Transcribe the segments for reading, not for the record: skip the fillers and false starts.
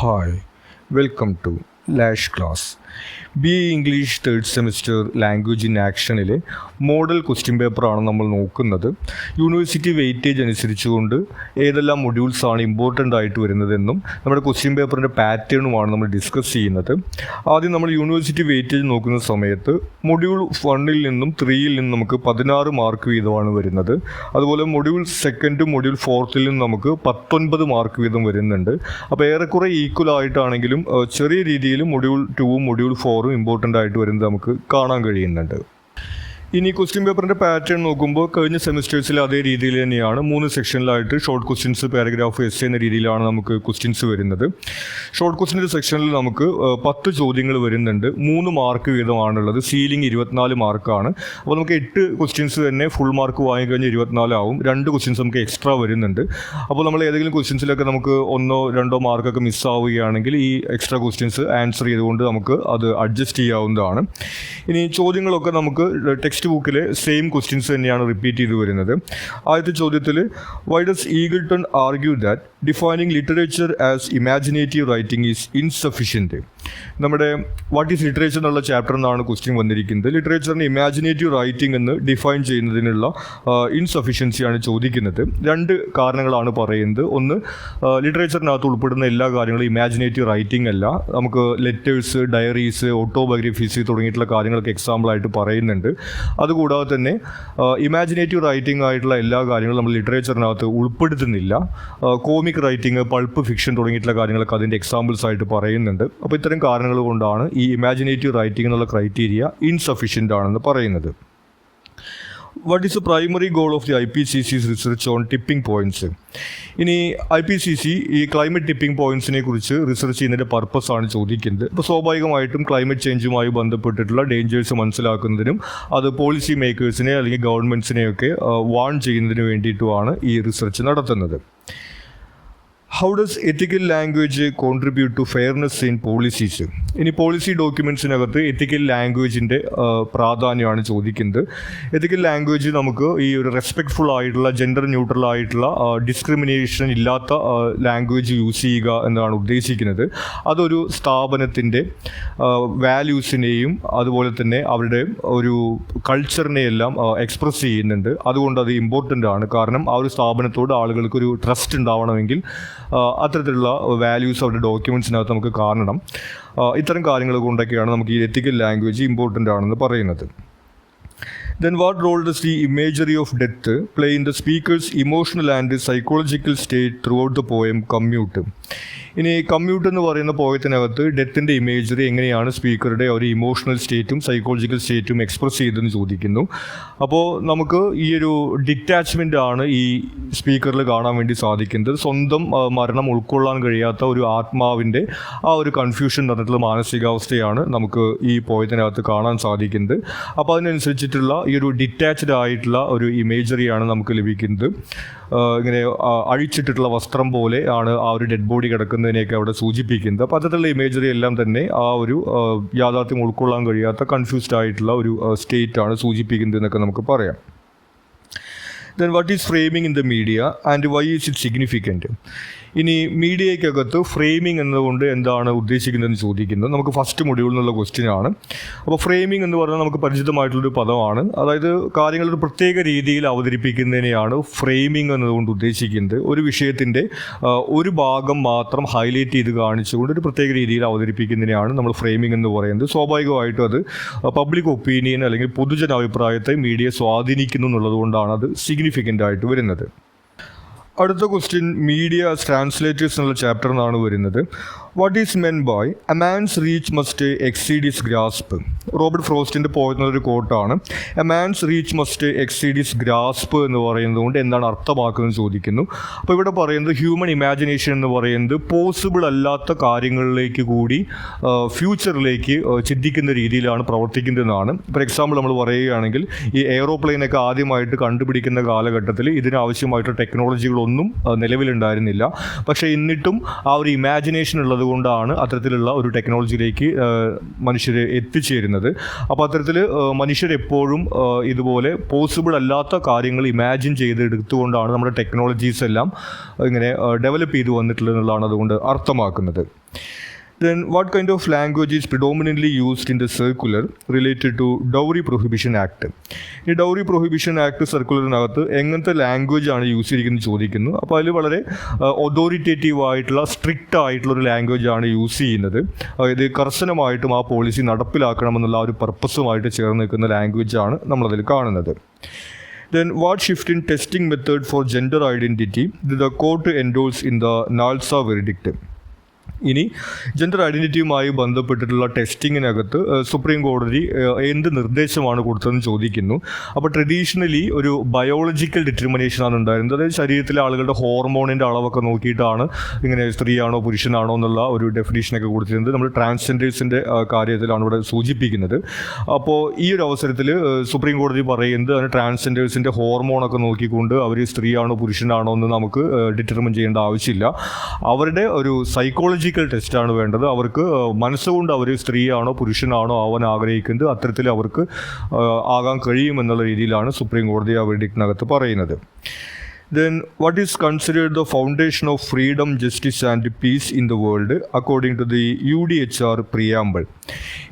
Hi, welcome to Lash Class. BA English third semester language in ആക്ഷനിലെ model question പേപ്പറാണ് നമ്മൾ നോക്കുന്നത്. University weightage അനുസരിച്ചുകൊണ്ട് ഏതെല്ലാം മൊഡ്യൂൾസാണ് ഇമ്പോർട്ടൻ്റ് ആയിട്ട് വരുന്നതെന്നും നമ്മുടെ ക്വസ്റ്റ്യൻ പേപ്പറിൻ്റെ പാറ്റേണുമാണ് നമ്മൾ ഡിസ്കസ് ചെയ്യുന്നത്. ആദ്യം നമ്മൾ യൂണിവേഴ്സിറ്റി വെയിറ്റേജ് നോക്കുന്ന സമയത്ത് മൊഡ്യൂൾ 1 നിന്നും 3 നിന്നും നമുക്ക് 16 മാർക്ക് വീതമാണ് വരുന്നത്. അതുപോലെ മൊഡ്യൂൾ 2 മൊഡ്യൂൾ 4 നിന്നും നമുക്ക് 19 മാർക്ക് വീതം വരുന്നുണ്ട്. അപ്പോൾ ഏറെക്കുറെ ഈക്വൽ ആയിട്ടാണെങ്കിലും ചെറിയ രീതിയിൽ മൊഡ്യൂൾ 2 മൊഡ്യൂൾ 4 ഇമ്പോർട്ടൻ്റ് ആയിട്ട് വരുന്നത് നമുക്ക് കാണാൻ കഴിയുന്നുണ്ട്. ഇനി ക്വസ്റ്റ്യൻ പേപ്പറിൻ്റെ പാറ്റേൺ നോക്കുമ്പോൾ കഴിഞ്ഞ സെമിസ്റ്റേഴ്സിൽ അതേ രീതിയിൽ തന്നെയാണ് 3 സെക്ഷനിലായിട്ട് ഷോർട്ട് ക്വസ്റ്റ്യൻസ്, പാരഗ്രാഫ്, എസ് എന്ന രീതിയിലാണ് നമുക്ക് ക്വസ്റ്റ്യൻസ് വരുന്നത്. ഷോർട്ട് ക്വസ്റ്റ്യൻ്റെ സെക്ഷനിൽ നമുക്ക് 10 ചോദ്യങ്ങൾ വരുന്നുണ്ട്. 3 മാർക്ക് വീതമാണുള്ളത്. സീലിംഗ് 24 മാർക്കാണ്. അപ്പോൾ നമുക്ക് 8 ക്വസ്റ്റ്യൻസ് തന്നെ ഫുൾ മാർക്ക് വാങ്ങിക്കഴിഞ്ഞാൽ 24 ആവും. 2 ക്വസ്റ്റ്യൻസ് നമുക്ക് എക്സ്ട്രാ വരുന്നുണ്ട്. അപ്പോൾ നമ്മൾ ഏതെങ്കിലും ക്വസ്റ്റ്യൻസിലൊക്കെ നമുക്ക് 1-2 മാർക്കൊക്കെ മിസ്സാവുകയാണെങ്കിൽ ഈ എക്സ്ട്രാ ക്വസ്റ്റ്യൻസ് ആൻസർ ചെയ്തുകൊണ്ട് നമുക്ക് അത് അഡ്ജസ്റ്റ് ചെയ്യാവുന്നതാണ്. ഇനി ചോദ്യങ്ങളൊക്കെ നമുക്ക് ടെക്സ്റ്റ് ബുക്കിലെ സെയിം ക്വസ്റ്റ്യൻസ് തന്നെയാണ് റിപ്പീറ്റ് ചെയ്ത് വരുന്നത്. ആദ്യത്തെ ചോദ്യത്തിൽ why does Eagleton argue that defining literature as imaginative writing is insufficient. നമ്മുടെ വാട്ട് ഈസ് ലിറ്ററേച്ചർ എന്നുള്ള ചാപ്റ്ററിൽ നിന്നാണ് ക്വസ്റ്റ്യൻ വന്നിരിക്കുന്നത്. ലിറ്ററേച്ചറിന് ഇമാജിനേറ്റീവ് റൈറ്റിംഗ് എന്ന് ഡിഫൈൻ ചെയ്യുന്നതിനുള്ള ഇൻസഫിഷ്യൻസിയാണ് ചോദിക്കുന്നത്. 2 കാരണങ്ങളാണ് പറയുന്നത്. ഒന്ന്, ലിറ്ററേച്ചറിനകത്ത് ഉൾപ്പെടുന്ന എല്ലാ കാര്യങ്ങളും ഇമാജിനേറ്റീവ് റൈറ്റിംഗ് അല്ല. നമുക്ക് ലെറ്റേഴ്സ്, ഡയറീസ്, ഓട്ടോബയോഗ്രഫീസ് തുടങ്ങിയിട്ടുള്ള കാര്യങ്ങളൊക്കെ എക്സാമ്പിളായിട്ട് പറയുന്നുണ്ട്. അതുകൂടാതെ തന്നെ ഇമാജിനേറ്റീവ് റൈറ്റിംഗ് ആയിട്ടുള്ള എല്ലാ കാര്യങ്ങളും നമ്മൾ ലിറ്ററേച്ചറിനകത്ത് ഉൾപ്പെടുത്തുന്നില്ല. കോമിക് റൈറ്റിംഗ്, പൾപ്പ് ഫിക്ഷൻ തുടങ്ങിയിട്ടുള്ള കാര്യങ്ങളൊക്കെ അതിൻ്റെ എക്സാമ്പിൾസ് ആയിട്ട് പറയുന്നുണ്ട്. അപ്പോൾ ഇത്തരം കാരണങ്ങൾ കൊണ്ടാണ് ഈ ഇമാജിനേറ്റീവ് റൈറ്റിംഗ് എന്നുള്ള ക്രൈറ്റീരിയ ഇൻസഫിഷ്യൻ്റ് ആണെന്ന് പറയുന്നത്. What is the primary goal of the IPCC's research on tipping points? ഇനി IPCC ഈ ക്ലൈമറ്റ് ടിപ്പിംഗ് പോയിൻറ്റ്സിനെ കുറിച്ച് റിസർച്ച് ചെയ്യുന്നതിൻ്റെ പർപ്പസാണ് ചോദിക്കുന്നത്. ഇപ്പോൾ സ്വാഭാവികമായിട്ടും ക്ലൈമറ്റ് ചേഞ്ചുമായി ബന്ധപ്പെട്ടിട്ടുള്ള ഡേഞ്ചേഴ്സ് മനസ്സിലാക്കുന്നതിനും അത് പോളിസി മേക്കേഴ്സിനെ അല്ലെങ്കിൽ ഗവൺമെൻറ്റ്സിനെയൊക്കെ വാൺ ചെയ്യുന്നതിന് വേണ്ടിയിട്ടുമാണ് ഈ റിസർച്ച് നടത്തുന്നത്. How does ethical language contribute to fairness in policies? ഇനി പോളിസി ഡോക്യുമെൻറ്റ്സിനകത്ത് എത്തിക്കൽ ലാംഗ്വേജിൻ്റെ പ്രാധാന്യമാണ് ചോദിക്കുന്നത്. എത്തിക്കൽ ലാംഗ്വേജ് നമുക്ക് ഈ ഒരു റെസ്പെക്ട്ഫുൾ ആയിട്ടുള്ള, ജെൻഡർ ന്യൂട്രൽ ആയിട്ടുള്ള, ഡിസ്ക്രിമിനേഷൻ ഇല്ലാത്ത ലാംഗ്വേജ് യൂസ് ചെയ്യുക എന്നാണ് ഉദ്ദേശിക്കുന്നത്. അതൊരു സ്ഥാപനത്തിൻ്റെ വാല്യൂസിനെയും അതുപോലെ തന്നെ അവരുടെ ഒരു കൾച്ചറിനെയെല്ലാം എക്സ്പ്രസ് ചെയ്യുന്നുണ്ട്. അതുകൊണ്ട് അത് ഇമ്പോർട്ടൻ്റ് ആണ്. കാരണം ആ ഒരു സ്ഥാപനത്തോട് ആളുകൾക്കൊരു ട്രസ്റ്റ് ഉണ്ടാവണമെങ്കിൽ അത്തരത്തിലുള്ള വാല്യൂസ് അവരുടെ ഡോക്യുമെൻറ്റ്സിനകത്ത് നമുക്ക് കാണണം. ഇത്തരം കാര്യങ്ങൾ കൊണ്ടൊക്കെയാണ് നമുക്ക് ഈ എത്തിക്കൽ ലാംഗ്വേജ് ഇമ്പോർട്ടൻ്റ് ആണെന്ന് പറയുന്നത്. Then what role does the imagery of death play in the speaker's emotional and psychological state throughout the poem Commute? ഇനി കമ്മ്യൂട്ട് എന്ന് പറയുന്ന പോയത്തിനകത്ത് ഡെത്തിൻ്റെ ഇമേജറി എങ്ങനെയാണ് സ്പീക്കറുടെ ഒരു ഇമോഷണൽ സ്റ്റേറ്റും സൈക്കോളജിക്കൽ സ്റ്റേറ്റും എക്സ്പ്രസ് ചെയ്തെന്ന് ചോദിക്കുന്നു. അപ്പോൾ നമുക്ക് ഈ ഒരു ഡിറ്റാച്ച്മെൻ്റ് ആണ് ഈ സ്പീക്കറിൽ കാണാൻ വേണ്ടി സാധിക്കുന്നത്. സ്വന്തം മരണം ഉൾക്കൊള്ളാൻ കഴിയാത്ത ഒരു ആത്മാവിൻ്റെ ആ ഒരു കൺഫ്യൂഷൻ നടന്നിട്ടുള്ള മാനസികാവസ്ഥയാണ് നമുക്ക് ഈ പോയത്തിനകത്ത് കാണാൻ സാധിക്കുന്നത്. അപ്പോൾ അതിനനുസരിച്ചിട്ടുള്ള ഈ ഒരു ഡിറ്റാച്ച്ഡ് ആയിട്ടുള്ള ഒരു ഇമേജറിയാണ് നമുക്ക് ലഭിക്കുന്നത്. ഇങ്ങനെ അഴിച്ചിട്ടിട്ടുള്ള വസ്ത്രം പോലെ ആണ് ആ ഒരു ഡെഡ് ബോഡി കിടക്കുന്നതിനെയൊക്കെ അവിടെ സൂചിപ്പിക്കുന്നത്. അപ്പോൾ അതിലുള്ള ഇമേജറി എല്ലാം തന്നെ ആ ഒരു യാഥാർത്ഥ്യം ഉൾക്കൊള്ളാൻ കഴിയാത്ത കൺഫ്യൂസ്ഡ് ആയിട്ടുള്ള ഒരു സ്റ്റേറ്റാണ് സൂചിപ്പിക്കുന്നത് എന്നൊക്കെ നമുക്ക് പറയാം. Then what is framing in the media and why is it significant? ഇനി മീഡിയയ്ക്കകത്ത് ഫ്രെയിമിംഗ് എന്നതുകൊണ്ട് എന്താണ് ഉദ്ദേശിക്കുന്നതെന്ന് ചോദിക്കുന്നത് നമുക്ക് ഫസ്റ്റ് മൊഡ്യൂളിൽ നിന്നുള്ള ക്വസ്റ്റ്യൻ ആണ്. അപ്പോൾ ഫ്രെയിമിംഗ് എന്ന് പറഞ്ഞാൽ നമുക്ക് പരിചിതമായിട്ടുള്ളൊരു പദമാണ്. അതായത് കാര്യങ്ങൾ ഒരു പ്രത്യേക രീതിയിൽ അവതരിപ്പിക്കുന്നതിനെയാണ് ഫ്രെയിമിംഗ് എന്നതുകൊണ്ട് ഉദ്ദേശിക്കുന്നത്. ഒരു വിഷയത്തിൻ്റെ ഒരു ഭാഗം മാത്രം ഹൈലൈറ്റ് ചെയ്ത് കാണിച്ചുകൊണ്ട് ഒരു പ്രത്യേക രീതിയിൽ അവതരിപ്പിക്കുന്നതിനെയാണ് നമ്മൾ ഫ്രെയിമിംഗ് എന്ന് പറയുന്നത്. സ്വാഭാവികമായിട്ടും അത് പബ്ലിക് ഒപ്പീനിയൻ അല്ലെങ്കിൽ പൊതുജനാഭിപ്രായത്തെ മീഡിയ സ്വാധീനിക്കുന്നു എന്നുള്ളതുകൊണ്ടാണ് അത് സിഗ്നിഫിക്കൻ്റ് ആയിട്ട് വരുന്നത്. അടുത്ത ക്വസ്റ്റ്യൻ മീഡിയ ആസ് ട്രാൻസ്ലേറ്റേഴ്സ് എന്നുള്ള ചാപ്റ്ററിൽ നിന്നാണ് വരുന്നത്. What is meant by a man's reach must exceed his grasp? Robert ഫ്രോസ്റ്റിൻ്റെ പോയിട്ടുള്ളൊരു കോട്ടാണ്. A man's reach must exceed his grasp എന്ന് പറയുന്നത് കൊണ്ട് എന്താണ് അർത്ഥമാക്കുന്നത് ചോദിക്കുന്നു. അപ്പോൾ ഇവിടെ പറയുന്നത് ഹ്യൂമൻ ഇമാജിനേഷൻ എന്ന് പറയുന്നത് പോസിബിൾ അല്ലാത്ത കാര്യങ്ങളിലേക്ക് കൂടി ഫ്യൂച്ചറിലേക്ക് ചിന്തിക്കുന്ന രീതിയിലാണ് പ്രവർത്തിക്കുന്നതെന്നാണ്. ഫോർ എക്സാമ്പിൾ നമ്മൾ പറയുകയാണെങ്കിൽ ഈ എയ്റോപ്ലെയിനൊക്കെ ആദ്യമായിട്ട് കണ്ടുപിടിക്കുന്ന കാലഘട്ടത്തിൽ ഇതിനാവശ്യമായിട്ട് ടെക്നോളജികളൊന്നും നിലവിലുണ്ടായിരുന്നില്ല. പക്ഷേ എന്നിട്ടും ആ ഒരു ഇമാജിനേഷൻ ഉള്ളത് വന്നതുകൊണ്ടാണ് അത്തരത്തിലുള്ള ഒരു ടെക്നോളജിയിലേക്ക് മനുഷ്യർ എത്തിച്ചേരുന്നത്. അപ്പോൾ അത്തരത്തിൽ മനുഷ്യരെപ്പോഴും ഇതുപോലെ പോസിബിൾ അല്ലാത്ത കാര്യങ്ങൾ ഇമാജിൻ ചെയ്തെടുത്തുകൊണ്ടാണ് നമ്മുടെ ടെക്നോളജീസ് എല്ലാം ഇങ്ങനെ ഡെവലപ്പ് ചെയ്തു വന്നിട്ടുള്ളത് എന്നുള്ളതാണ് അതുകൊണ്ട് അർത്ഥമാക്കുന്നത്. Then what kind of language is predominantly used in the circular related to Dowry Prohibition Act? ഈ ഡൗറി പ്രൊഹിബിഷൻ ആക്ട് സർക്കുലറിനകത്ത് എങ്ങനത്തെ ലാംഗ്വേജ് ആണ് യൂസ് ചെയ്തിരിക്കുന്നത് ചോദിക്കുന്നു. അപ്പോൾ അതിൽ വളരെ ഒതോറിറ്റേറ്റീവ് ആയിട്ടുള്ള സ്ട്രിക്റ്റ് ആയിട്ടുള്ള ഒരു ലാംഗ്വേജ് ആണ് യൂസ് ചെയ്യുന്നത്. അതായത് കർശനമായിട്ടും ആ പോളിസി നടപ്പിലാക്കണമെന്നുള്ള ആ ഒരു പർപ്പസുമായിട്ട് ചേർന്ന് നിൽക്കുന്ന ലാംഗ്വേജ് ആണ് നമ്മളതിൽ കാണുന്നത്. Then what shift in testing method for gender identity did the court endorse in the NALSA verdict? ഇനി ജെൻഡർ ഐഡൻറ്റിറ്റിയുമായി ബന്ധപ്പെട്ടിട്ടുള്ള ടെസ്റ്റിങ്ങിനകത്ത് സുപ്രീം കോടതി എന്ത് നിർദ്ദേശമാണ് കൊടുത്തതെന്ന് ചോദിക്കുന്നു. അപ്പോൾ ട്രഡീഷണലി ഒരു ബയോളജിക്കൽ ഡിറ്റർമിനേഷനാണ് ഉണ്ടായിരുന്നത്. അതായത് ശരീരത്തിലെ ആളുകളുടെ ഹോർമോണിൻ്റെ അളവൊക്കെ നോക്കിയിട്ടാണ് ഇങ്ങനെ സ്ത്രീയാണോ പുരുഷനാണോ എന്നുള്ള ഒരു ഡെഫിനേഷനൊക്കെ കൊടുത്തിരുന്നത്. നമ്മൾ ട്രാൻസ്ജെൻഡേഴ്സിൻ്റെ കാര്യത്തിലാണ് ഇവിടെ സൂചിപ്പിക്കുന്നത്. അപ്പോൾ ഈ ഒരു അവസരത്തിൽ സുപ്രീം കോടതി പറയുന്നത് അതിന് ട്രാൻസ്ജെൻഡേഴ്സിൻ്റെ ഹോർമോണൊക്കെ നോക്കിക്കൊണ്ട് അവർ സ്ത്രീയാണോ പുരുഷനാണോ എന്ന് നമുക്ക് ഡിറ്റർമിൻ ചെയ്യേണ്ട ആവശ്യമില്ല. അവരുടെ ഒരു സൈക്കോളജിക്കൽ ടെസ്റ്റാണ് വേണ്ടത്. അവർക്ക് മനസ്സുകൊണ്ട് അവർ സ്ത്രീയാണോ പുരുഷനാണോ ആവാൻ ആഗ്രഹിക്കുന്നത്, അത്തരത്തിൽ അവർക്ക് ആകാൻ കഴിയുമെന്നുള്ള രീതിയിലാണ് സുപ്രീം കോടതി ആ വെർഡിക്റ്റിനകത്ത് പറയുന്നത്. Then what is considered the foundation of freedom, justice and peace in the world according to the UDHR preamble?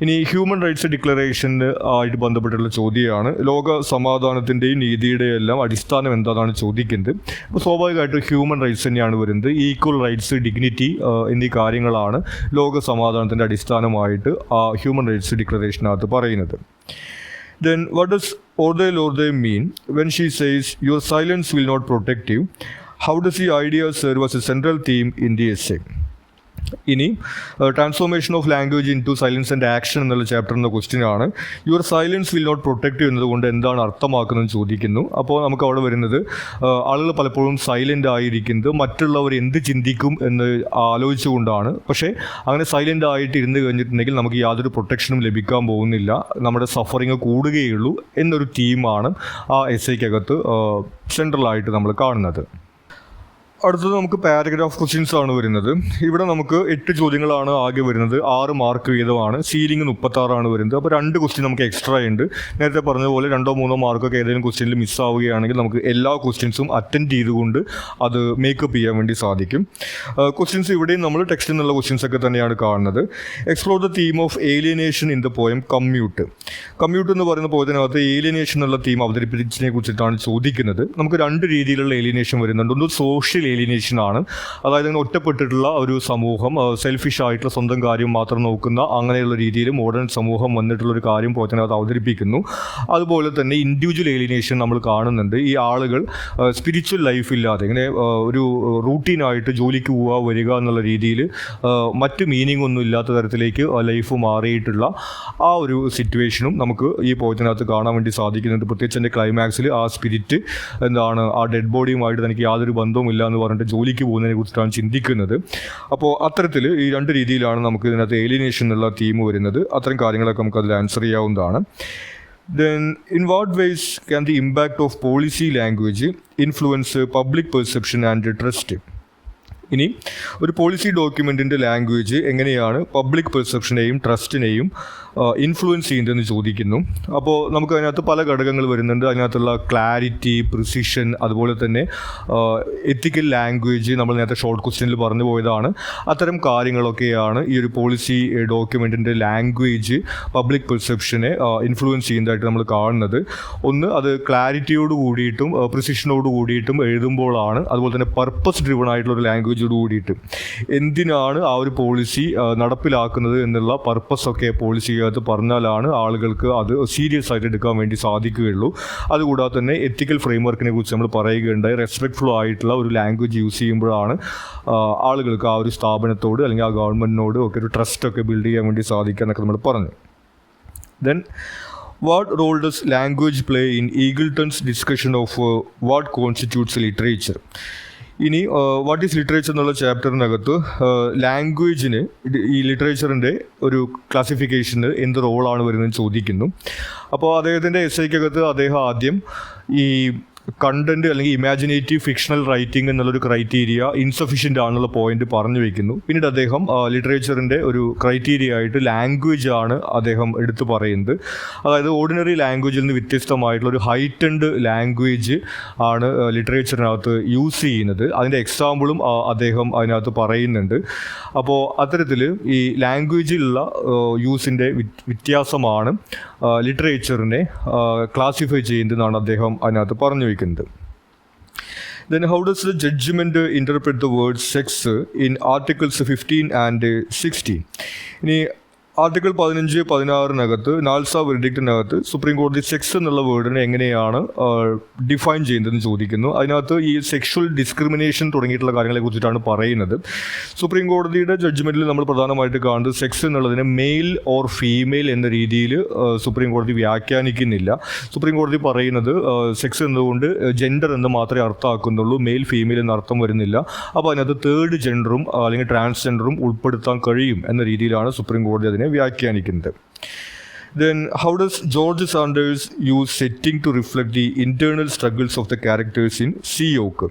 ഇനി ഹ്യൂമൻ റൈറ്റ്സ് ഡിക്ലറേഷന് ആയിട്ട് ബന്ധപ്പെട്ടുള്ള ചോദ്യമാണ്. ലോക സമാധാനത്തിൻ്റെയും നീതിയുടെയും എല്ലാം അടിസ്ഥാനം എന്താണെന്നാണ് ചോദിക്കുന്നത്. അപ്പോൾ സ്വാഭാവികമായിട്ടും ഹ്യൂമൻ റൈറ്റ്സ് തന്നെയാണ് വരുന്നത്. ഈക്വൽ റൈറ്റ്സ്, ഡിഗ്നിറ്റി എന്നീ കാര്യങ്ങളാണ് ലോക സമാധാനത്തിൻ്റെ അടിസ്ഥാനമായിട്ട് ആ ഹ്യൂമൻ റൈറ്റ്സ് ഡിക്ലറേഷനകത്ത് പറയുന്നത്. Then what does Orde mean when she says your silence will not protect you? How does the idea serve as a central theme in the essay? ഇനി transformation of language into silence and action എന്നുള്ള ചാപ്റ്ററിൻ്റെ question ആണ്. Your silence will not protect എന്നതുകൊണ്ട് എന്താണ് അർത്ഥമാക്കുന്നതെന്ന് ചോദിക്കുന്നു. അപ്പോൾ നമുക്ക് അവിടെ വരുന്നത് ആളുകൾ പലപ്പോഴും സൈലൻ്റ് ആയിരിക്കുന്നത് മറ്റുള്ളവർ എന്ത് ചിന്തിക്കും എന്ന് ആലോചിച്ചുകൊണ്ടാണ്. പക്ഷേ അങ്ങനെ സൈലൻ്റ് ആയിട്ട് ഇരുന്ന് കഴിഞ്ഞിട്ടുണ്ടെങ്കിൽ നമുക്ക് യാതൊരു പ്രൊട്ടക്ഷനും ലഭിക്കാൻ പോകുന്നില്ല, നമ്മുടെ സഫറിങ് കൂടുകയുള്ളൂ എന്നൊരു തീമാണ് ആ എസ്സേക്കകത്ത് സെൻട്രലായിട്ട് നമ്മൾ കാണുന്നത്. അടുത്തത് നമുക്ക് പാരഗ്രാഫ് ക്വസ്റ്റ്യൻസ് ആണ് വരുന്നത്. ഇവിടെ നമുക്ക് 8 ചോദ്യങ്ങളാണ് ആകെ വരുന്നത്. 6 മാർക്ക് വീതമാണ്. സീലിംഗ് 36 വരുന്നത്. അപ്പോൾ 2 ക്വസ്റ്റ്യൻ നമുക്ക് എക്സ്ട്രാ ഉണ്ട്. നേരത്തെ പറഞ്ഞതുപോലെ 2-3 മാർക്കൊക്കെ ഏതെങ്കിലും ക്വസ്റ്റ്യനിൽ മിസ്സാവുകയാണെങ്കിൽ നമുക്ക് എല്ലാ ക്വസ്റ്റ്യൻസും അറ്റൻഡ് ചെയ്തുകൊണ്ട് അത് മേക്കപ്പ് ചെയ്യാൻ വേണ്ടി സാധിക്കും. ക്വസ്റ്റ്യൻസ് ഇവിടെയും നമ്മൾ ടെക്സ്റ്റിൽ നിന്നുള്ള ക്വസ്റ്റ്യൻസ് ഒക്കെ തന്നെയാണ് കാണുന്നത്. Explore the theme of alienation in the poem commute. Commute എന്ന് പറയുന്ന പോയതിനകത്ത് ഏലിയനേഷൻ എന്നുള്ള തീം അവതരിപ്പിച്ചതിനെ കുറിച്ചിട്ടാണ് ചോദിക്കുന്നത്. നമുക്ക് 2 രീതിയിലുള്ള ഏലിയനേഷൻ വരുന്നുണ്ട്. ഒന്ന് സോഷ്യൽ ഏലിയനേഷൻ ആണ്. അതായത് അങ്ങനെ ഒറ്റപ്പെട്ടിട്ടുള്ള ഒരു സമൂഹം, സെൽഫിഷ് ആയിട്ടുള്ള സ്വന്തം കാര്യം മാത്രം നോക്കുന്ന അങ്ങനെയുള്ള രീതിയിൽ മോഡേൺ സമൂഹം വന്നിട്ടുള്ളൊരു കാര്യം പോയതിനകത്ത് അവതരിപ്പിക്കുന്നു. അതുപോലെ തന്നെ ഇൻഡിവിജ്വൽ ഏലിയനേഷൻ നമ്മൾ കാണുന്നുണ്ട്. ഈ ആളുകൾ സ്പിരിച്വൽ ലൈഫില്ലാതെ ഇങ്ങനെ ഒരു റൂട്ടീനായിട്ട് ജോലിക്ക് പോവുക വരിക എന്നുള്ള രീതിയിൽ മറ്റ് മീനിങ് ഒന്നും ഇല്ലാത്ത തരത്തിലേക്ക് ലൈഫ് മാറിയിട്ടുള്ള ആ ഒരു സിറ്റുവേഷനും നമുക്ക് ഈ പോയതിനകത്ത് കാണാൻ വേണ്ടി സാധിക്കുന്നുണ്ട്. പ്രത്യേകിച്ച് എൻ്റെ ക്ലൈമാക്സിൽ ആ സ്പിരിറ്റ് എന്താണ് ആ ഡെഡ് ബോഡിയുമായിട്ട് തനിക്ക് യാതൊരു ബന്ധവുമില്ല എന്ന് പറഞ്ഞിട്ട് ജോലിക്ക് പോകുന്നതിനെ കുറിച്ചിട്ടാണ് ചിന്തിക്കുന്നത്. അപ്പോൾ അത്തരത്തിൽ ഈ 2 രീതിയിലാണ് നമുക്ക് ഇതിനകത്ത് ഏലിയനേഷൻ എന്നുള്ള തീം വരുന്നത്. അത്തരം കാര്യങ്ങളൊക്കെ നമുക്ക് അതിൽ ആൻസർ ചെയ്യാവുന്നതാണ്. Then in what ways can the impact of policy language influence public perception and trust? ഇനി ഒരു പോളിസി ഡോക്യുമെൻറ്റിൻ്റെ ലാംഗ്വേജ് എങ്ങനെയാണ് പബ്ലിക് പെർസെപ്ഷനെയും ട്രസ്റ്റിനെയും ഇൻഫ്ലുവൻസ് ചെയ്യുന്നതെന്ന് ചോദിക്കുന്നു. അപ്പോൾ നമുക്ക് അതിനകത്ത് പല ഘടകങ്ങൾ വരുന്നുണ്ട്. അതിനകത്തുള്ള ക്ലാരിറ്റി, പ്രിസിഷൻ, അതുപോലെ തന്നെ എത്തിക്കൽ ലാംഗ്വേജ് നമ്മൾ നേരത്തെ ഷോർട്ട് ക്വസ്റ്റ്യനിൽ പറഞ്ഞു പോയതാണ്. അത്തരം കാര്യങ്ങളൊക്കെയാണ് ഈ ഒരു പോളിസി ഡോക്യുമെൻറ്റിൻ്റെ ലാംഗ്വേജ് പബ്ലിക് പെർസെപ്ഷനെ ഇൻഫ്ലുവൻസ് ചെയ്യുന്നതായിട്ട് നമ്മൾ കാണുന്നത്. ഒന്ന്, അത് ക്ലാരിറ്റിയോട് കൂടിയിട്ടും പ്രിസിഷനോട് കൂടിയിട്ടും എഴുതുമ്പോഴാണ്. അതുപോലെ തന്നെ പർപ്പസ് ഡ്രിവൺ ആയിട്ടുള്ളൊരു ലാംഗ്വേജോട് കൂടിയിട്ട് എന്തിനാണ് ആ ഒരു പോളിസി നടപ്പിലാക്കുന്നത് എന്നുള്ള പർപ്പസൊക്കെ പോളിസി അത് പറഞ്ഞാലാണ് ആളുകൾക്ക് അത് സീരിയസ് ആയിട്ട് എടുക്കാൻ വേണ്ടി സാധിക്കുകയുള്ളൂ. അതുകൂടാതെ തന്നെ എത്തിക്കൽ ഫ്രെയിംവർക്കിനെ കുറിച്ച് നമ്മൾ പറയുകയുണ്ടായി. റെസ്പെക്ട്ഫുൾ ആയിട്ടുള്ള ഒരു ലാംഗ്വേജ് യൂസ് ചെയ്യുമ്പോഴാണ് ആളുകൾക്ക് ആ ഒരു സ്ഥാപനത്തോട് അല്ലെങ്കിൽ ആ ഗവൺമെൻറ്റിനോട് ഒക്കെ ഒരു ട്രസ്റ്റൊക്കെ ബിൽഡ് ചെയ്യാൻ വേണ്ടി സാധിക്കുക എന്നൊക്കെ നമ്മൾ പറഞ്ഞു. Then what role does language play in Eagleton's discussion of what constitutes literature? ഇനി വാട്ട് ഈസ് ലിറ്ററേച്ചർ എന്നുള്ള ചാപ്റ്ററിനകത്ത് ലാംഗ്വേജിന് ഈ ലിറ്ററേച്ചറിൻ്റെ ഒരു ക്ലാസിഫിക്കേഷന് എന്ത് റോളാണ് വരുന്നതെന്ന് ചോദിക്കുന്നു. അപ്പോൾ അദ്ദേഹത്തിൻ്റെ എസ്സേക്കകത്ത് അദ്ദേഹം ആദ്യം ഈ കണ്ടൻറ്റ് അല്ലെങ്കിൽ ഇമാജിനേറ്റീവ് ഫിക്ഷണൽ റൈറ്റിംഗ് എന്നുള്ളൊരു ക്രൈറ്റീരിയ ഇൻസഫിഷ്യൻ്റ് ആണെന്നുള്ള പോയിന്റ് പറഞ്ഞു വയ്ക്കുന്നു. പിന്നീട് അദ്ദേഹം ലിറ്ററേച്ചറിൻ്റെ ഒരു ക്രൈറ്റീരിയ ആയിട്ട് ലാംഗ്വേജ് ആണ് അദ്ദേഹം എടുത്തു പറയുന്നത്. അതായത് ഓർഡിനറി ലാംഗ്വേജിൽ നിന്ന് വ്യത്യസ്തമായിട്ടുള്ള ഒരു ഹൈറ്റൻഡ് ലാംഗ്വേജ് ആണ് ലിറ്ററേച്ചറിനകത്ത് യൂസ് ചെയ്യുന്നത്. അതിൻ്റെ എക്സാമ്പിളും അദ്ദേഹം അതിനകത്ത് പറയുന്നുണ്ട്. അപ്പോൾ അത്തരത്തിൽ ഈ ലാംഗ്വേജിലുള്ള യൂസിൻ്റെ വ്യത്യാസമാണ് ലിറ്ററേച്ചറിനെ ക്ലാസിഫൈ ചെയ്യുന്നതെന്നാണ് അദ്ദേഹം അതിനകത്ത് പറഞ്ഞു വയ്ക്കുന്നത്. Then how does the judgment interpret the word sex in Articles 15 and 16? ഇനി ആർട്ടിക്കിൾ 15-16 നാൽസ വെർഡിക്റ്റിനകത്ത് സുപ്രീം കോടതി സെക്സ് എന്നുള്ള വേർഡിനെ എങ്ങനെയാണ് ഡിഫൈൻ ചെയ്യുന്നതെന്ന് ചോദിക്കുന്നു. അതിനകത്ത് ഈ സെക്ഷൽ ഡിസ്ക്രിമിനേഷൻ തുടങ്ങിയിട്ടുള്ള കാര്യങ്ങളെ കുറിച്ചിട്ടാണ് പറയുന്നത്. സുപ്രീം കോടതിയുടെ ജഡ്ജ്മെൻറ്റിൽ നമ്മൾ പ്രധാനമായിട്ട് കാണുന്നത് സെക്സ് എന്നുള്ളതിനെ മെയിൽ ഓർ ഫീമെയിൽ എന്ന രീതിയിൽ സുപ്രീം കോടതി വ്യാഖ്യാനിക്കുന്നില്ല. സുപ്രീം കോടതി പറയുന്നത് സെക്സ് എന്നതുകൊണ്ട് ജെൻഡർ എന്ന് മാത്രമേ അർത്ഥമാക്കുന്നുള്ളൂ, മെയിൽ ഫീമെയിൽ എന്ന അർത്ഥം വരുന്നില്ല. അപ്പോൾ അതിനകത്ത് തേർഡ് ജെൻഡറും അല്ലെങ്കിൽ ട്രാൻസ്ജെൻഡറും ഉൾപ്പെടുത്താൻ കഴിയും എന്ന രീതിയിലാണ് സുപ്രീം കോടതി അതിനെ വ്യാഖ്യാനിക്കുന്നത്. Then how does George Sanders use setting to reflect the internal struggles of the characters in സിയോക്ക്?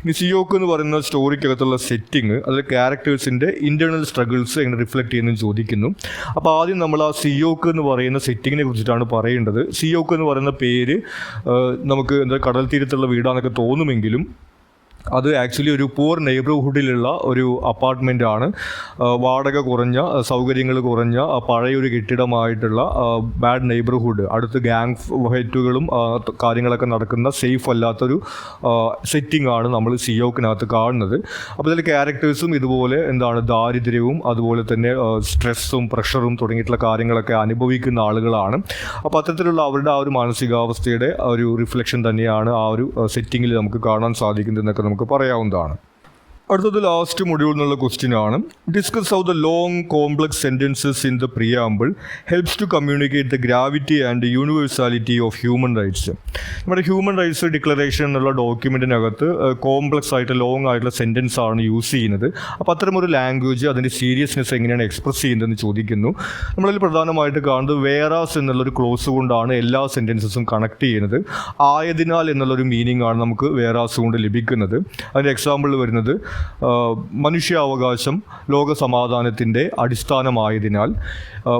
ഇനി സിയോക്ക് എന്ന് പറയുന്ന സ്റ്റോറിക്കകത്തുള്ള സെറ്റിങ് അതിൽ ക്യാരക്ടേഴ്സിൻ്റെ ഇൻറ്റേർണൽ സ്ട്രഗിൾസ് എങ്ങനെ റിഫ്ലക്റ്റ് ചെയ്യുന്നതെന്ന് ചോദിക്കുന്നു. അപ്പോൾ ആദ്യം നമ്മൾ ആ സിയോക്ക് എന്ന് പറയുന്ന സെറ്റിങ്ങിനെ കുറിച്ചിട്ടാണ് പറയേണ്ടത്. സിയോക്ക് എന്ന് പറയുന്ന പേര് നമുക്ക് കടൽ തീരത്തുള്ള വീടാണെന്നൊക്കെ തോന്നുമെങ്കിലും അത് ആക്ച്വലി ഒരു പൂർ നെയ്ബർഹുഡിലുള്ള ഒരു അപ്പാർട്ട്മെൻ്റ് ആണ്. വാടക കുറഞ്ഞ, സൗകര്യങ്ങൾ കുറഞ്ഞ, പഴയൊരു കെട്ടിടമായിട്ടുള്ള ബാഡ് നെയ്ബർഹുഡ്, അടുത്ത് ഗ്യാങ് ഫൈറ്റുകളും കാര്യങ്ങളൊക്കെ നടക്കുന്ന സേഫ് അല്ലാത്തൊരു സെറ്റിംഗ് ആണ് നമ്മൾ സിയോക്കിനകത്ത് കാണുന്നത്. അപ്പോൾ ഇതിൽ ക്യാരക്ടേഴ്സും ഇതുപോലെ ദാരിദ്ര്യവും അതുപോലെ തന്നെ സ്ട്രെസ്സും പ്രഷറും തുടങ്ങിയിട്ടുള്ള കാര്യങ്ങളൊക്കെ അനുഭവിക്കുന്ന ആളുകളാണ്. അപ്പോൾ അത്തരത്തിലുള്ള അവരുടെ ആ ഒരു മാനസികാവസ്ഥയുടെ ഒരു റിഫ്ലക്ഷൻ തന്നെയാണ് ആ ഒരു സെറ്റിങ്ങിൽ നമുക്ക് കാണാൻ സാധിക്കുന്നതെന്നൊക്കെ നമുക്ക് പറയാവുന്നതാണ്. അടുത്തത് ലാസ്റ്റ് മൊഡ്യൂൾ എന്നുള്ള ക്വസ്റ്റ്യൻ ആണ്. Discuss how the long complex sentences in the preamble helps to communicate the gravity and universality of human rights. നമ്മുടെ ഹ്യൂമൻ റൈറ്റ്സ് ഡിക്ലറേഷൻ എന്നുള്ള ഡോക്യുമെൻറ്റിനകത്ത് കോംപ്ലക്സ് ആയിട്ട് ലോങ് ആയിട്ടുള്ള സെൻറ്റൻസ് ആണ് യൂസ് ചെയ്യുന്നത്. അപ്പോൾ അത്തരമൊരു ലാംഗ്വേജ് അതിൻ്റെ സീരിയസ്നെസ് എങ്ങനെയാണ് എക്സ്പ്രസ് ചെയ്യുന്നതെന്ന് ചോദിക്കുന്നു. നമ്മളതിൽ പ്രധാനമായിട്ട് കാണുന്നത് വേറാസ് എന്നുള്ളൊരു ക്ലോസ് കൊണ്ടാണ് എല്ലാ സെൻറ്റൻസസും കണക്ട് ചെയ്യുന്നത്. ആയതിനാൽ എന്നുള്ളൊരു മീനിങ് ആണ് നമുക്ക് വേറാസ് കൊണ്ട് ലഭിക്കുന്നത്. അതിൻ്റെ എക്സാമ്പിൾ വരുന്നത് മനുഷ്യാവകാശം ലോക സമാധാനത്തിൻ്റെ അടിസ്ഥാനമായതിനാൽ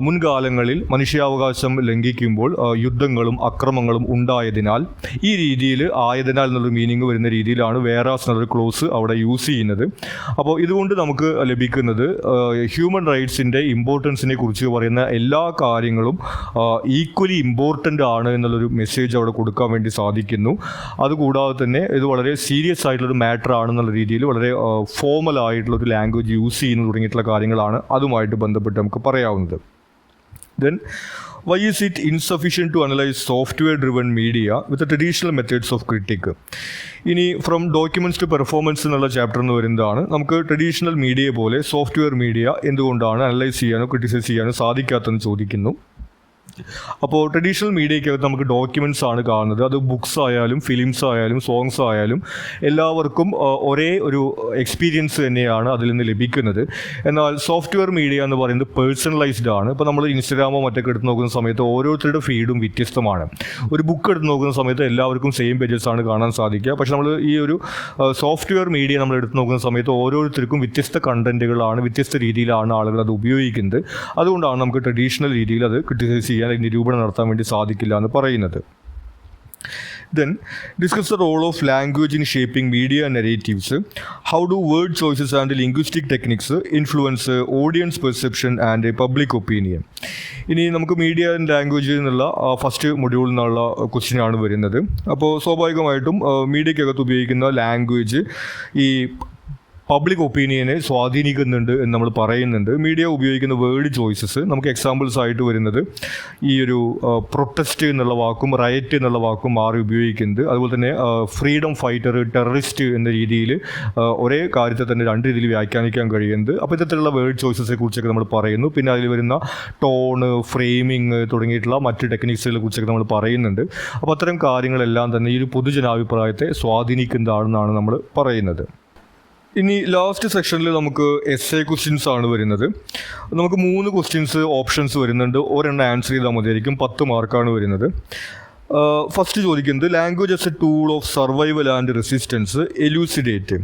മുൻകാലങ്ങളിൽ മനുഷ്യാവകാശം ലംഘിക്കുമ്പോൾ യുദ്ധങ്ങളും അക്രമങ്ങളും ഉണ്ടായതിനാൽ ഈ രീതിയിൽ ആയതിനാൽ എന്നുള്ള മീനിങ് വരുന്ന രീതിയിലാണ് വേറാസ് എന്നൊരു ക്ലോസ് അവിടെ യൂസ് ചെയ്യുന്നത്. അപ്പോൾ ഇതുകൊണ്ട് നമുക്ക് ലഭിക്കുന്നത് ഹ്യൂമൻ റൈറ്റ്സിൻ്റെ ഇമ്പോർട്ടൻസിനെ കുറിച്ച് പറയുന്ന എല്ലാ കാര്യങ്ങളും ഈക്വലി ഇമ്പോർട്ടൻ്റ് ആണ് എന്നുള്ളൊരു മെസ്സേജ് അവിടെ കൊടുക്കാൻ വേണ്ടി സാധിക്കുന്നു. അതുകൂടാതെ തന്നെ ഇത് വളരെ സീരിയസ് ആയിട്ടുള്ളൊരു മാറ്റർ ആണെന്നുള്ള രീതിയിൽ വളരെ ഫോമൽ ആയിട്ടുള്ളൊരു ലാംഗ്വേജ് യൂസ് ചെയ്യുന്ന തുടങ്ങിയിട്ടുള്ള കാര്യങ്ങളാണ് അതുമായിട്ട് ബന്ധപ്പെട്ട് നമുക്ക് പറയാവുന്നത്. Then, why is it insufficient to analyze software-driven media with the traditional methods of critique? ഇനി ഫ്രം ഡോക്യുമെൻറ്റ്സ് ടു പെർഫോമൻസ് എന്നുള്ള ചാപ്റ്റർ എന്ന് വരുന്നതാണ്. നമുക്ക് ട്രഡീഷണൽ മീഡിയ പോലെ സോഫ്റ്റ്വെയർ മീഡിയ എന്തുകൊണ്ടാണ് അനലൈസ് ചെയ്യാനോ ക്രിറ്റിസൈസ് ചെയ്യാനോ സാധിക്കാത്തതെന്ന് ചോദിക്കുന്നു. അപ്പോൾ ട്രഡീഷണൽ മീഡിയയ്ക്കകത്ത് നമുക്ക് ഡോക്യുമെൻറ്റ്സ് ആണ് കാണുന്നത്. അത് ബുക്സ് ആയാലും ഫിലിംസ് ആയാലും സോങ്സ് ആയാലും എല്ലാവർക്കും ഒരേ ഒരു എക്സ്പീരിയൻസ് തന്നെയാണ് അതിൽ നിന്ന് ലഭിക്കുന്നത്. എന്നാൽ സോഫ്റ്റ്വെയർ മീഡിയ എന്ന് പറയുന്നത് പേഴ്സണലൈസ്ഡ് ആണ്. ഇപ്പോൾ നമ്മൾ ഇൻസ്റ്റഗ്രാമോ മറ്റൊക്കെ എടുത്ത് നോക്കുന്ന സമയത്ത് ഓരോരുത്തരുടെ ഫീഡും വ്യത്യസ്തമാണ്. ഒരു ബുക്ക് എടുത്ത് നോക്കുന്ന സമയത്ത് എല്ലാവർക്കും സെയിം പേജസ് ആണ് കാണാൻ സാധിക്കുക. പക്ഷേ നമ്മൾ ഈ ഒരു സോഫ്റ്റ്വെയർ മീഡിയ നമ്മൾ എടുത്ത് നോക്കുന്ന സമയത്ത് ഓരോരുത്തർക്കും വ്യത്യസ്ത കണ്ടൻറ്റുകളാണ്, വ്യത്യസ്ത രീതിയിലാണ് ആളുകൾ അത് ഉപയോഗിക്കുന്നത്. അതുകൊണ്ടാണ് നമുക്ക് ട്രഡീഷണൽ രീതിയിൽ അത് ക്രിറ്റിസൈസ് ചെയ്യാൻ, നിരൂപണം നടത്താൻ വേണ്ടി സാധിക്കില്ല എന്ന് പറയുന്നത്. Then, discuss the role of language in shaping media narratives. How do word choices and linguistic techniques influence audience perception and public opinion? ഇനി നമുക്ക് മീഡിയ ആൻഡ് ലാംഗ്വേജ് എന്നുള്ള ഫസ്റ്റ് മൊഡ്യൂളിൽ നിന്നുള്ള ക്വസ്റ്റ്യൻ ആണ് വരുന്നത്. അപ്പോൾ സ്വാഭാവികമായിട്ടും മീഡിയക്കകത്ത് ഉപയോഗിക്കുന്ന ലാംഗ്വേജ് ഈ പബ്ലിക് ഒപ്പീനിയനെ സ്വാധീനിക്കുന്നുണ്ട് എന്ന് നമ്മൾ പറയുന്നുണ്ട്. മീഡിയ ഉപയോഗിക്കുന്ന വേർഡ് ചോയ്സസ് നമുക്ക് എക്സാമ്പിൾസ് ആയിട്ട് വരുന്നത് ഈ ഒരു പ്രൊട്ടസ്റ്റ് എന്നുള്ള വാക്കും റയറ്റ് എന്നുള്ള വാക്കും മാറി ഉപയോഗിക്കുന്നത്. അതുപോലെ തന്നെ ഫ്രീഡം ഫൈറ്റർ, ടെററിസ്റ്റ് എന്ന രീതിയിൽ ഒരേ കാര്യത്തെ തന്നെ രണ്ട് രീതിയിൽ വ്യാഖ്യാനിക്കാൻ കഴിയുന്നത്. അപ്പോൾ ഇത്തരത്തിലുള്ള വേർഡ് ചോയ്സസിനെ കുറിച്ചൊക്കെ നമ്മൾ പറയുന്നു. പിന്നെ അതിൽ വരുന്ന ടോണ്, ഫ്രെയിമിങ് തുടങ്ങിയിട്ടുള്ള മറ്റ് ടെക്നിക്സുകളെ കുറിച്ചൊക്കെ നമ്മൾ പറയുന്നുണ്ട്. അപ്പോൾ അത്തരം കാര്യങ്ങളെല്ലാം തന്നെ ഈ ഒരു പൊതുജനാഭിപ്രായത്തെ സ്വാധീനിക്കുന്നതാണെന്നാണ് നമ്മൾ പറയുന്നത്. ഇനി ലാസ്റ്റ് സെക്ഷനിൽ നമുക്ക് എസ്സേ ക്വസ്റ്റ്യൻസ് ആണ് വരുന്നത്. നമുക്ക് 3 ക്വസ്റ്റ്യൻസ് ഓപ്ഷൻസ് വരുന്നുണ്ട്. ഒരെണ്ണം ആൻസർ ചെയ്താൽ മതിയായിരിക്കും. 10 മാർക്കാണ് വരുന്നത്. ഫസ്റ്റ് ചോദിക്കുന്നത് language as a tool of survival and resistance elucidate.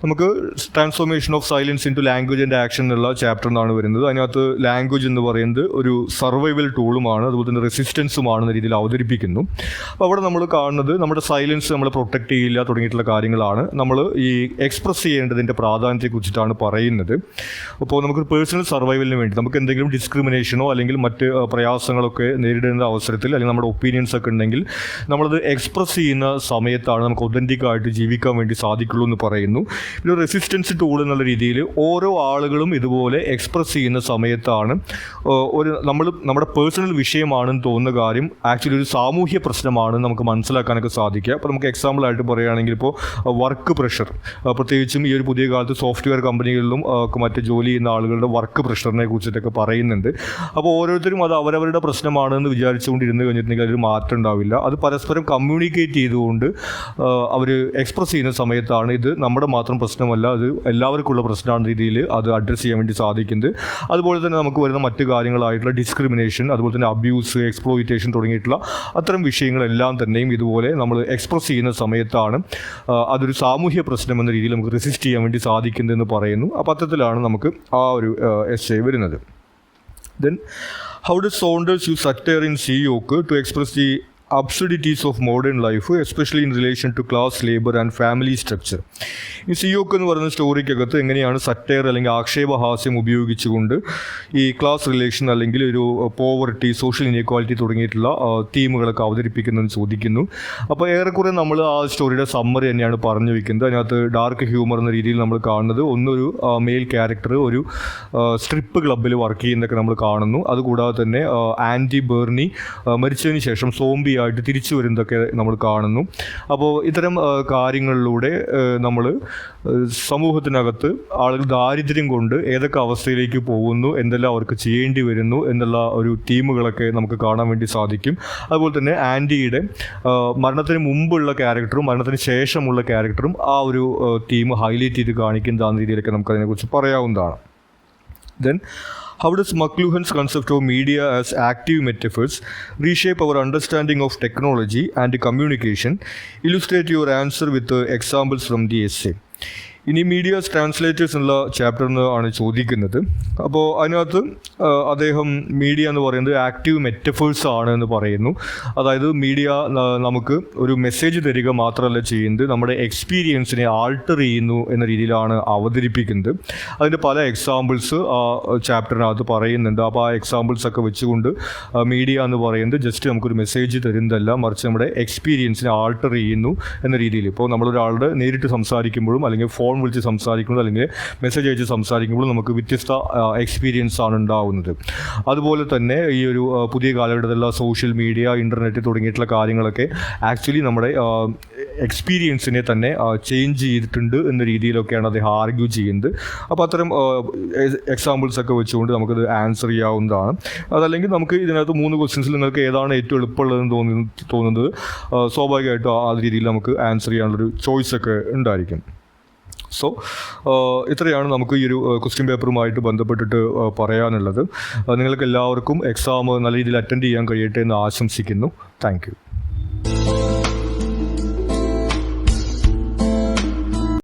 നമുക്ക് transformation of silence into language and action എന്നുള്ള ചാപ്റ്റർ എന്നാണ് വരുന്നത്. അതിനകത്ത് ലാംഗ്വേജ് എന്ന് പറയുന്നത് ഒരു സർവൈവൽ ടൂളുമാണ്, അതുപോലെ തന്നെ റെസിസ്റ്റൻസുമാണെന്ന രീതിയിൽ അവതരിപ്പിക്കുന്നു. അപ്പോൾ അവിടെ നമ്മൾ കാണുന്നത് നമ്മുടെ സൈലൻസ് നമ്മളെ പ്രൊട്ടക്റ്റ് ചെയ്യില്ല തുടങ്ങിയിട്ടുള്ള കാര്യങ്ങളാണ്. നമ്മൾ ഈ എക്സ്പ്രസ് ചെയ്യേണ്ടതിൻ്റെ പ്രാധാന്യത്തെക്കുറിച്ചിട്ടാണ് പറയുന്നത്. അപ്പോൾ നമുക്കൊരു പേഴ്സണൽ സർവൈവലിന് വേണ്ടി നമുക്ക് എന്തെങ്കിലും ഡിസ്ക്രിമിനേഷനോ അല്ലെങ്കിൽ മറ്റ് പ്രയാസങ്ങളൊക്കെ നേരിടുന്ന അവസരത്തിൽ അല്ലെങ്കിൽ നമ്മുടെ ഒപ്പീനിയൻസ് ഒക്കെ ഉണ്ടെങ്കിൽ നമ്മളത് എക്സ്പ്രസ് ചെയ്യുന്ന സമയത്താണ് നമുക്ക് ഒതൻറ്റിക്കായിട്ട് ജീവിക്കാൻ വേണ്ടി സാധിക്കുള്ളൂ എന്ന് പറയുന്നു. പിന്നെ റെസിസ്റ്റൻസ് ടൂൾ എന്നുള്ള രീതിയിൽ ഓരോ ആളുകളും ഇതുപോലെ എക്സ്പ്രസ് ചെയ്യുന്ന സമയത്താണ് നമ്മുടെ പേഴ്സണൽ വിഷയമാണെന്ന് തോന്നുന്ന കാര്യം ആക്ച്വലി ഒരു സാമൂഹ്യ പ്രശ്നമാണെന്ന് നമുക്ക് മനസ്സിലാക്കാനൊക്കെ സാധിക്കുക. അപ്പോൾ നമുക്ക് എക്സാമ്പിളായിട്ട് പറയുകയാണെങ്കിൽ ഇപ്പോൾ വർക്ക് പ്രഷർ, പ്രത്യേകിച്ചും ഈ ഒരു പുതിയ കാലത്ത് സോഫ്റ്റ്വെയർ കമ്പനികളിലും മറ്റ് ജോലി ചെയ്യുന്ന ആളുകളുടെ വർക്ക് പ്രഷറിനെ കുറിച്ചിട്ടൊക്കെ പറയുന്നുണ്ട്. അപ്പോൾ ഓരോരുത്തരും അത് അവരവരുടെ പ്രശ്നമാണെന്ന് വിചാരിച്ചുകൊണ്ടിരുന്ന് കഴിഞ്ഞിട്ടുണ്ടെങ്കിൽ അതൊരു മാറ്റം ഉണ്ടാവില്ല. അത് പരസ്പരം കമ്മ്യൂണിക്കേറ്റ് ചെയ്തുകൊണ്ട് അവർ എക്സ്പ്രസ് ചെയ്യുന്ന സമയത്താണ് ഇത് നമ്മുടെ മാത്രം പ്രശ്നമല്ല, അത് എല്ലാവർക്കുള്ള പ്രശ്നമാണെന്ന രീതിയിൽ അത് അഡ്രസ്സ് ചെയ്യാൻ വേണ്ടി സാധിക്കുന്നത്. അതുപോലെ തന്നെ നമുക്ക് വരുന്ന മറ്റു കാര്യങ്ങളായിട്ടുള്ള ഡിസ്ക്രിമിനേഷൻ, അതുപോലെ തന്നെ അബ്യൂസ്, എക്സ്പ്ലോയിറ്റേഷൻ തുടങ്ങിയിട്ടുള്ള അത്തരം വിഷയങ്ങളെല്ലാം തന്നെയും ഇതുപോലെ നമ്മൾ എക്സ്പ്രസ് ചെയ്യുന്ന സമയത്താണ് അതൊരു സാമൂഹ്യ പ്രശ്നം എന്ന രീതിയിൽ നമുക്ക് റെസിസ്റ്റ് ചെയ്യാൻ വേണ്ടി സാധിക്കുന്നതെന്ന് പറയുന്നു. അപ്പോൾ അത്തരത്തിലാണ് നമുക്ക് ആ ഒരു എസ്സേ വരുന്നത്. Then, how does Saunders use satire in Seayoke to express the absurdities of modern life, especially in relation to class, labor and family structure? ഈ സിയോക്ക് എന്ന് പറയുന്ന സ്റ്റോറിക്കകത്ത് എങ്ങനെയാണ് സറ്റയർ അല്ലെങ്കിൽ ആക്ഷേപഹാസ്യം ഉപയോഗിച്ചുകൊണ്ട് ഈ ക്ലാസ് റിലേഷൻ അല്ലെങ്കിൽ ഒരു പോവർട്ടി, സോഷ്യൽ ഇനീക്വാലിറ്റി തുടങ്ങിയിട്ടുള്ള തീമുകളൊക്കെ അവതരിപ്പിക്കുന്നതെന്ന് ചോദിക്കുന്നു. അപ്പോൾ ഏറെക്കുറെ നമ്മൾ ആ സ്റ്റോറിയുടെ സമ്മറി തന്നെയാണ് പറഞ്ഞു വയ്ക്കുന്നത്. അതിനകത്ത് ഡാർക്ക് ഹ്യൂമർ എന്ന രീതിയിൽ നമ്മൾ കാണുന്നത് ഒന്നൊരു മെയിൽ ക്യാരക്ടർ ഒരു സ്ട്രിപ്പ് ക്ലബ്ബിൽ വർക്ക് ചെയ്യുന്നതൊക്കെ നമ്മൾ കാണുന്നു. അതുകൂടാതെ തന്നെ ആൻറ്റി ബേർണി മരിച്ചതിന് ശേഷം സോംബി ആയിട്ട് തിരിച്ചു വരുന്നതൊക്കെ നമ്മൾ കാണുന്നു. അപ്പോൾ ഇത്തരം കാര്യങ്ങളിലൂടെ നമ്മൾ സമൂഹത്തിനകത്ത് ആളുകൾ ദാരിദ്ര്യം കൊണ്ട് ഏതൊക്കെ അവസ്ഥയിലേക്ക് പോകുന്നു, എന്തെല്ലാം അവർക്ക് ചെയ്യേണ്ടി വരുന്നു എന്നുള്ള ഒരു തീമുകളൊക്കെ നമുക്ക് കാണാൻ വേണ്ടി സാധിക്കും. അതുപോലെ തന്നെ ആൻറ്റിയുടെ മരണത്തിന് മുമ്പുള്ള ക്യാരക്ടറും മരണത്തിന് ശേഷമുള്ള ക്യാരക്ടറും ആ ഒരു തീം ഹൈലൈറ്റ് ചെയ്ത് കാണിക്കുന്ന രീതിയിലൊക്കെ നമുക്കതിനെക്കുറിച്ച് പറയാവുന്നതാണ്. Then, how does McLuhan's concept of media as active metaphors reshape our understanding of technology and communication? Illustrate your answer with examples from the essay. ഇനി മീഡിയാസ് ട്രാൻസ്ലേറ്റേഴ്സ് എന്നുള്ള ചാപ്റ്ററിന് ആണ് ചോദിക്കുന്നത്. അപ്പോൾ അതിനകത്ത് അദ്ദേഹം മീഡിയ എന്ന് പറയുന്നത് ആക്റ്റീവ് മെറ്റഫേഴ്സ് ആണ് എന്ന് പറയുന്നു. അതായത് മീഡിയ നമുക്ക് ഒരു മെസ്സേജ് തരിക മാത്രമല്ല ചെയ്യുന്നത്, നമ്മുടെ എക്സ്പീരിയൻസിനെ ആൾട്ടർ ചെയ്യുന്നു എന്ന രീതിയിലാണ് അവതരിപ്പിക്കുന്നത്. അതിൻ്റെ പല എക്സാമ്പിൾസ് ആ ചാപ്റ്ററിനകത്ത് പറയുന്നുണ്ട്. അപ്പോൾ ആ എക്സാമ്പിൾസൊക്കെ വെച്ചുകൊണ്ട് മീഡിയ എന്ന് പറയുന്നത് ജസ്റ്റ് നമുക്കൊരു മെസ്സേജ് തരുന്നതല്ല, മറിച്ച് നമ്മുടെ എക്സ്പീരിയൻസിനെ ആൾട്ടർ ചെയ്യുന്നു എന്ന രീതിയിൽ. ഇപ്പോൾ നമ്മളൊരാളുടെ നേരിട്ട് സംസാരിക്കുമ്പോഴും അല്ലെങ്കിൽ ഫോൺ വിളിച്ച് സംസാരിക്കുമ്പോൾ അല്ലെങ്കിൽ മെസ്സേജ് അയച്ച് സംസാരിക്കുമ്പോൾ നമുക്ക് വ്യത്യസ്ത എക്സ്പീരിയൻസ് ആണ് ഉണ്ടാവുന്നത്. അതുപോലെ തന്നെ ഈ ഒരു പുതിയ കാലഘട്ടത്തിലുള്ള സോഷ്യൽ മീഡിയ, ഇൻ്റർനെറ്റ് തുടങ്ങിയിട്ടുള്ള കാര്യങ്ങളൊക്കെ ആക്ച്വലി നമ്മുടെ എക്സ്പീരിയൻസിനെ തന്നെ ചേഞ്ച് ചെയ്തിട്ടുണ്ട് എന്ന രീതിയിലൊക്കെയാണ് അദ്ദേഹം ആർഗ്യൂ ചെയ്യുന്നത്. അപ്പോൾ അത്തരം എക്സാമ്പിൾസ് ഒക്കെ വെച്ചുകൊണ്ട് നമുക്കത് ആൻസർ ചെയ്യാവുന്നതാണ്. അതല്ലെങ്കിൽ നമുക്ക് ഇതിനകത്ത് 3 ക്വസ്റ്റ്യൻസിൽ നിങ്ങൾക്ക് ഏതാണ് ഏറ്റവും എളുപ്പമുള്ളതെന്ന് തോന്നുന്നത് സ്വാഭാവികമായിട്ടും ആ രീതിയിൽ നമുക്ക് ആൻസർ ചെയ്യാനുള്ളൊരു ചോയ്സൊക്കെ ഉണ്ടായിരിക്കും. സോ ഇത്രയാണ് നമുക്ക് ഈ ഒരു ക്വസ്റ്റ്യൻ പേപ്പറുമായിട്ട് ബന്ധപ്പെട്ടിട്ട് പറയാനുള്ളത്. നിങ്ങൾക്ക് എല്ലാവർക്കും എക്സാം നല്ല രീതിയിൽ അറ്റൻഡ് ചെയ്യാൻ കഴിയട്ടെ എന്ന് ആശംസിക്കുന്നു. Thank you.